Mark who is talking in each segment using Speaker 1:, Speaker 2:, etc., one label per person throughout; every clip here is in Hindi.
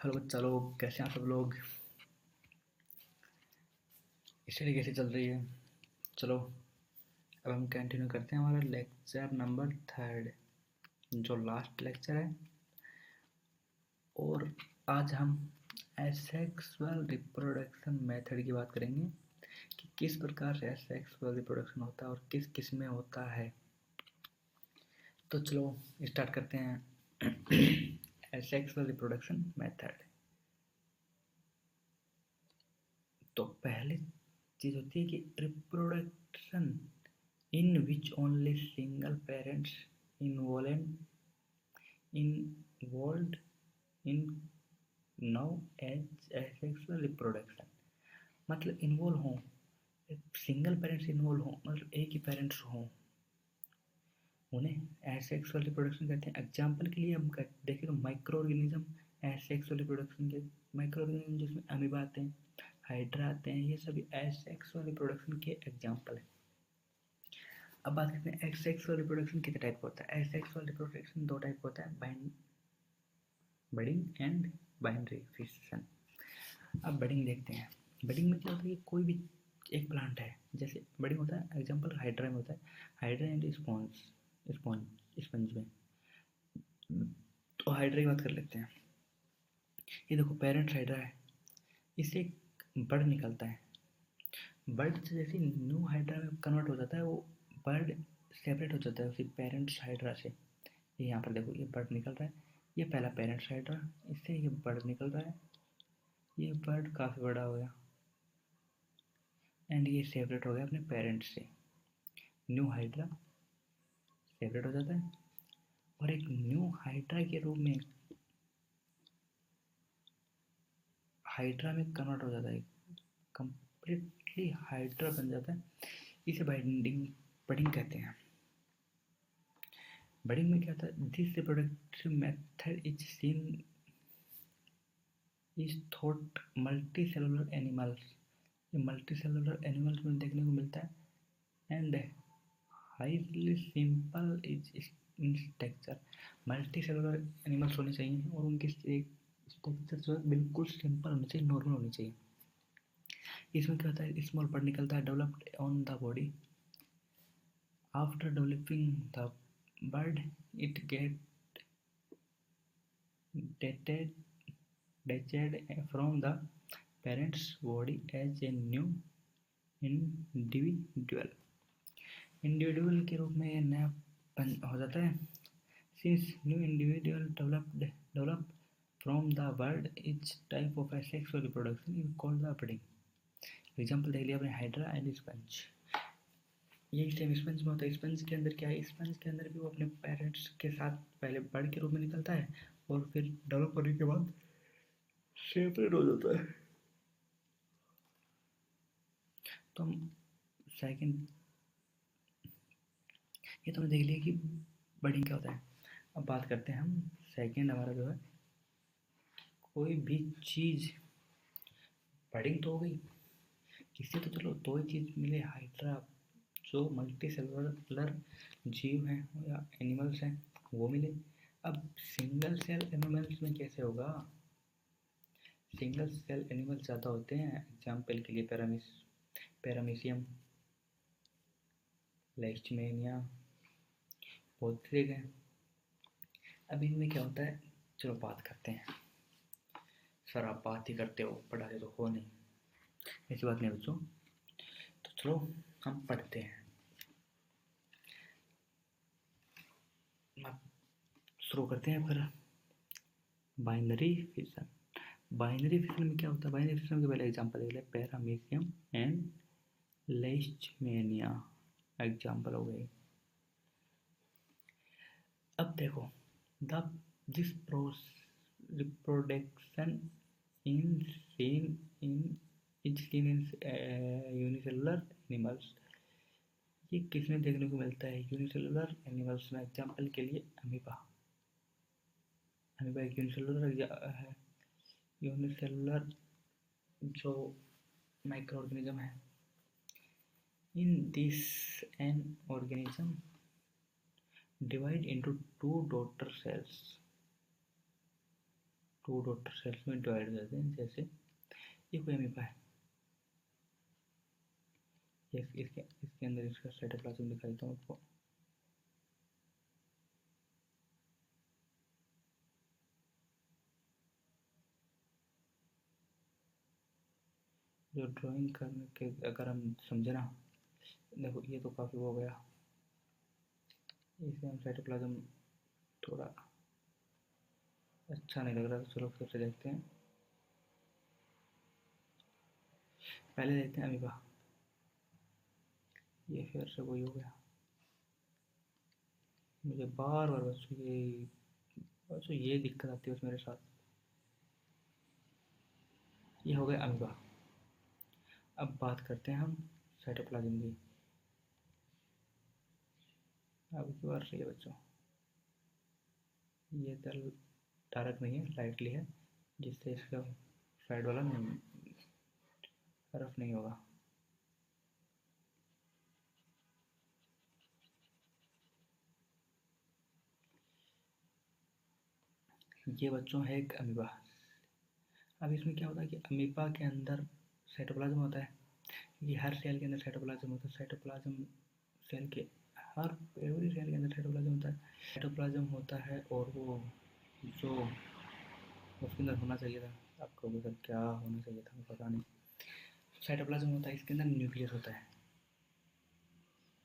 Speaker 1: हेलो बच्चा लोग, कैसे हैं आप सब लोग। स्टडी कैसे चल रही है। चलो अब हम कंटिन्यू करते हैं हमारा लेक्चर नंबर 3, जो लास्ट लेक्चर है। और आज हम एसेक्सुअल रिप्रोडक्शन मेथड की बात करेंगे कि किस प्रकार से एसेक्सुअल रिप्रोडक्शन होता है और किस किस में होता है। तो चलो स्टार्ट करते हैं एसेक्सुअल रिप्रोडक्शन मेथड। तो पहली चीज़ होती है कि reproduction in which only single parents involved in now as asexual reproduction। मतलब इन्वॉल्व हों, सिंगल पेरेंट्स इन्वॉल्व हों, मतलब एक ही पेरेंट्स हों, उन्हें एसेक्सुअल रिप्रोडक्शन कहते हैं। एग्जाम्पल के लिए हम देखें तो माइक्रो ऑर्गेनिज्म एसेक्सुअल रिप्रोडक्शन के, माइक्रो ऑर्गेनिज्म जिसमें अमीबा आते हैं, हाइड्रा आते हैं, ये सभी एसेक्सुअल रिप्रोडक्शन के एग्जाम्पल हैं। अब बात करते हैं एसेक्सुअल रिप्रोडक्शन कितने टाइप का होता है। एसेक्सुअल रिप्रोडक्शन 2 टाइप का होता है, बडिंग एंड बाइनरी फिशन। अब बडिंग देखते हैं। बडिंग में क्या होता है कि कोई भी एक प्लांट है, जैसे बडिंग होता है, एग्जांपल हाइड्रा में होता है, हाइड्रा एंड स्पंज में। तो हाइड्रा की बात कर लेते हैं। ये देखो पेरेंट हाइड्रा है, इससे एक बर्ड निकलता है। बर्ड जैसे न्यू हाइड्रा में कन्वर्ट हो जाता है, वो बर्ड सेपरेट हो जाता है उसी पेरेंट्स हाइड्रा से। ये यहाँ पर देखो, ये बर्ड निकल रहा है, ये पहला पेरेंट्स हाइड्रा, इससे ये बर्ड निकल रहा है, ये बर्ड काफ़ी बड़ा हो गया एंड ये सेपरेट हो गया अपने पेरेंट्स से। न्यू हाइड्रा सेपरेट हो जाता है और एक न्यू हाइड्रा के रूप में हाइड्रा में कन्वर्ट हो जाता है, कंप्लीटली हाइड्रा बन जाता है। इसे बडिंग कहते हैं। बडिंग में क्या होता है, this reproductive method is seen is thought multi cellular animals. ये मल्टी सेलुलर एनिमल्स में देखने को मिलता है and highly simple is in structure. Multi cellular animals होने चाहिए और उनकी स्ट्रक्चर जो है बिल्कुल सिंपल होनी चाहिए, नॉर्मल होनी चाहिए। इसमें क्या होता है, स्मॉल पार्ट निकलता है developed on the body. After developing the bird it get detached from the parent's body as a new individual। Individual के रूप में नया हो जाता है। Since new individual develop from the bird etch type of asexual reproduction is called the breeding. Example देख लिया अपने हाइड्रा एंड स्पंज। यही सेम स्पंज में होता है। स्पंज के अंदर क्या है, स्पंज के अंदर भी वो अपने पेरेंट्स के साथ पहले बर्ड के रूप में निकलता है और फिर डेवलप होने के बाद सेपरेट हो जाता है। तो हम सेकंड, ये तो हमने देख लिया कि बडिंग क्या होता है। अब बात करते हैं हम सेकंड, हमारा जो है कोई भी चीज़, बडिंग तो हो गई, इससे तो चलो 2 ही चीज़ मिले, हाइड्रा जो मल्टी सेलुलर जीव हैं या एनिमल्स हैं वो मिले। अब सिंगल सेल एनिमल्स में कैसे होगा, सिंगल सेल एनिमल्स ज़्यादा होते हैं। एग्जाम्पल के लिए पैरामीशियम, लेश्टमेनिया, बहुत से हैं। अब इनमें क्या होता है, चलो बात करते हैं। सर आप बात ही करते हो, पढ़ाते तो हो नहीं, ऐसी बात नहीं बच्चों। तो चलो हम पढ़ते हैं। शुरू करते हैं फिर। Binary fission. बाइनरी फिशन में क्या होता है, बाइनरी फिशन के पहले एग्जांपल देख ले, पैरामीशियम एंड लेश्टमेनिया एग्जांपल हो गए। अब देखो, this reproduction is seen in unicellular animals. ये किसमें देखने को मिलता है, यूनिसेलुलर एनिमल्स में। एग्जांपल के लिए अमीबा एक यूनिसेलुलर जो माइक्रो ऑर्गेनिज्म है। In this an organism divide into 2 daughter cells. 2 daughter cells में डिवाइड हो जाते हैं। जैसे ये कोई अमीबा है, इसके अंदर इसका साइटोप्लाज्म दिखा देता हूँ आपको। जो ड्राइंग करने के अगर हम समझे ना, देखो ये तो काफ़ी हो गया, इसे हम साइटोप्लाज्म थोड़ा अच्छा नहीं लग रहा, तो चलो फिर से देखते हैं। पहले देखते हैं अमीबा, ये फिर से वही हो गया। मुझे बार बार बस ये दिक्कत आती है बस मेरे साथ। ये हो गया अमीबा। अब बात करते हैं हम साइटोप्लाज्म की। अब की बार सही है बच्चों, ये डार्क नहीं है, लाइटली है, जिससे इसका साइड वाला रफ नहीं होगा। ये बच्चों है एक अमीबा। अब इसमें क्या होता है कि अमीबा के अंदर साइटोप्लाज्म होता है, ये हर सेल के अंदर साइटोप्लाज्म होता है। साइटोप्लाज्म सेल के हर एवरी सेल के अंदर साइटोप्लाज्म होता है। साइटोप्लाज्म होता है और वो जो उसके अंदर होना चाहिए था, आपको उधर क्या होना चाहिए था पता नहीं। साइटोप्लाज्म होता है, इसके अंदर न्यूक्लियस होता है।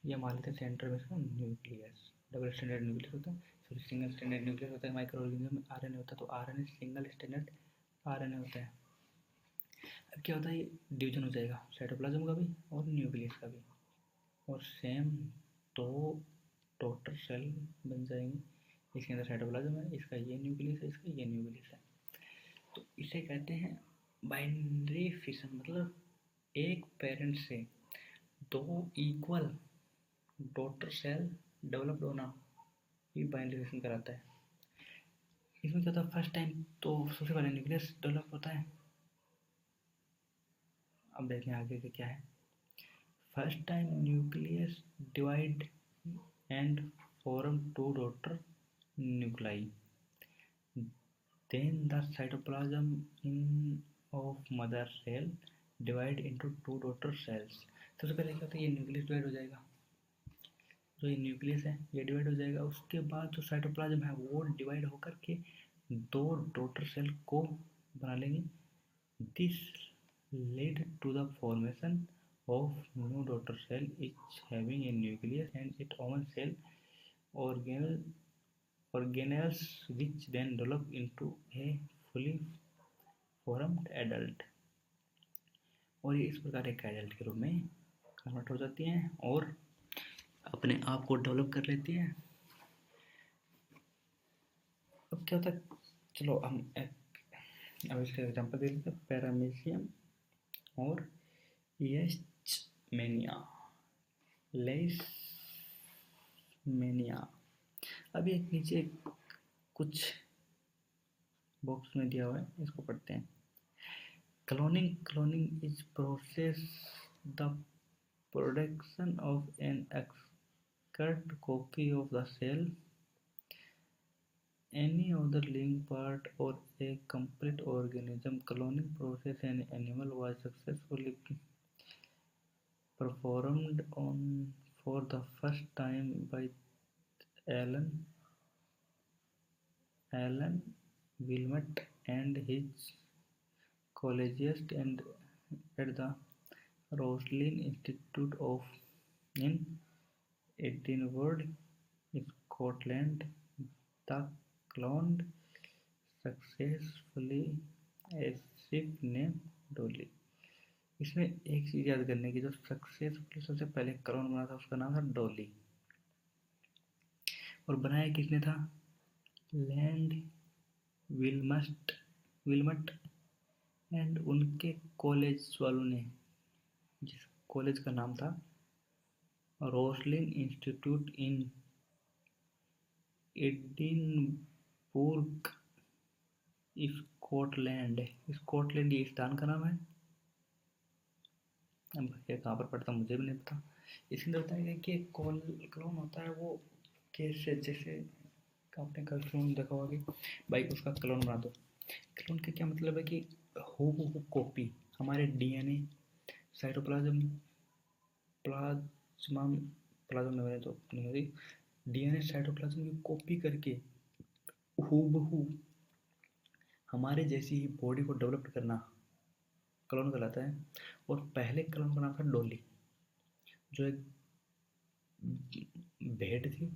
Speaker 1: ये मान लेते हैं सेंटर में इसका न्यूक्लियस, डबल स्टैंडर्ड न्यूक्लियस होता है, सॉरी सिंगल स्टैंडर्ड न्यूक्लियस होता है। माइक्रो ऑर्गेनिज्म में आरएनए होता है, तो आरएनए सिंगल स्टैंडर्ड आरएनए होता है। अब क्या होता है, ये डिवीजन हो जाएगा साइटोप्लाज्म का भी और न्यूक्लियस का भी, और सेम दो डॉटर सेल बन जाएंगी। इसके अंदर साइटोप्लाज्म है, इसका ये न्यूक्लियस है, इसका ये न्यूक्लियस है। तो इसे कहते हैं बाइनरी फिशन, मतलब एक पेरेंट से दो इक्वल डॉटर सेल डेवलप्ड होना, ये बाइनरी फिशन कराता है। इसमें क्या होता है, फर्स्ट टाइम तो सबसे पहले न्यूक्लियस डेवलप होता है। अब देखते हैं आगे के क्या है। First time nucleus divide and form two daughter nuclei. Then the cytoplasm in of mother cell divide into two daughter cells. सबसे पहले क्या होता है, ये न्यूक्लियस डिवाइड हो जाएगा, जो ये न्यूक्लियस है ये डिवाइड हो जाएगा। उसके बाद जो साइटोप्लाज्म है वो डिवाइड होकर के दो डॉटर सेल को बना लेंगे। This lead to the formation of new daughter cell each having a nucleus and its own cell organelles which then develop into a fully formed adult। और ये इस प्रकार एक एडल्ट के रूप में कन्वर्ट हो जाती हैं और अपने आप को डेवलप कर लेती हैं। अब क्या होता है, चलो हम अब इसका एग्जांपल दे लेते हैं, पैरामीशियम और यस्टमेनिया, लेशमेनिया। अब ये नीचे कुछ बॉक्स में दिया हुआ है, इसको पढ़ते हैं। Cloning is process the production of an exact copy of the cell, any other living part, or a complete organism. Cloning process an animal was successfully performed on for the first time by Alan Wilmot and his colleagues and at the Roslin Institute of in Edinburgh, Scotland. The cloned successfully a ship named Dolly। इसमें एक चीज याद करने की, जो सक्सेसफुली सबसे पहले क्लोन बना था उसका नाम था डॉली, और बनाया किसने था, लैंड विल्मट एंड उनके कॉलेज वालों ने, जिस कॉलेज का नाम था रोसलिन इंस्टीट्यूट इन एडिनबुर्ग, स्कॉटलैंड। स्कॉटलैंड ये स्थान का नाम है। अब ये कहाँ पर पढ़ता मुझे भी नहीं पता। इसके अंदर बताया गया कि क्लोन होता है वो कैसे, जैसे आपने कल क्लोन देखा होगा कि भाई उसका क्लोन बना दो, क्लोन का क्या मतलब है कि हूबहू कॉपी हमारे डीएनए साइटोप्लाज्म प्लाज्मा प्लाज्मा में तो नहीं होती, डीएनए साइटोप्लाज्म की कॉपी करके हूबहू हमारे जैसी ही बॉडी को डेवलप करना क्लोन कहलाता है। और पहले क्लोन का नाम था डॉली, जो एक भेड़ थी।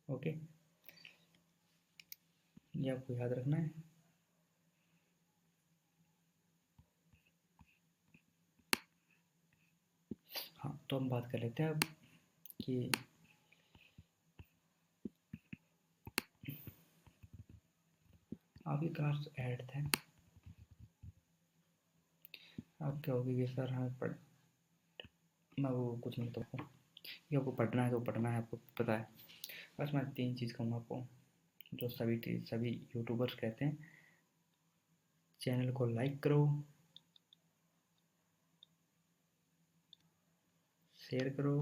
Speaker 1: ओके, ये आपको याद रखना है। हाँ, तो हम बात कर लेते हैं अब कि आपकी क्लास 8th है, आप क्या होगी कि सर हमें पढ़ मैं वो कुछ नहीं तो ये आपको पढ़ना है तो पढ़ना है, आपको पता है। बस मैं 3 चीज़ कहूँगा आपको, जो सभी यूट्यूबर्स कहते हैं। चैनल को लाइक करो, शेयर करो,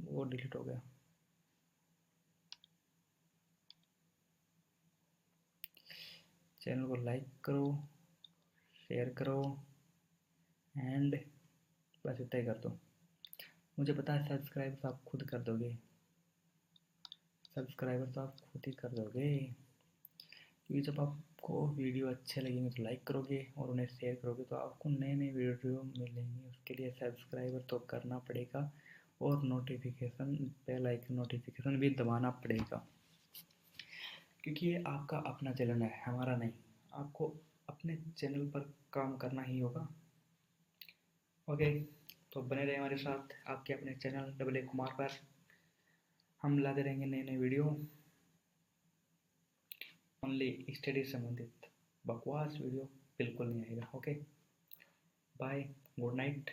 Speaker 1: वो डिलीट हो गया। चैनल को लाइक करो, शेयर करो एंड बस इतना ही कर दो। मुझे पता है सब्सक्राइब तो आप खुद कर दोगे, सब्सक्राइबर तो आप खुद ही कर दोगे, क्योंकि जब आपको वीडियो अच्छे लगेंगे तो लाइक करोगे और उन्हें शेयर करोगे तो आपको नए नए वीडियो मिलेंगे। उसके लिए सब्सक्राइबर तो करना पड़ेगा और नोटिफिकेशन बेल आइकन नोटिफिकेशन भी दबाना पड़ेगा, क्योंकि ये आपका अपना चैनल है, हमारा नहीं। आपको अपने चैनल पर काम करना ही होगा। ओके, तो बने रहे हमारे साथ आपके अपने चैनल AA कुमार पर। हम लाते रहेंगे नए नए वीडियो, ओनली स्टडी संबंधित, बकवास वीडियो बिल्कुल नहीं आएगा। Okay, bye, good night.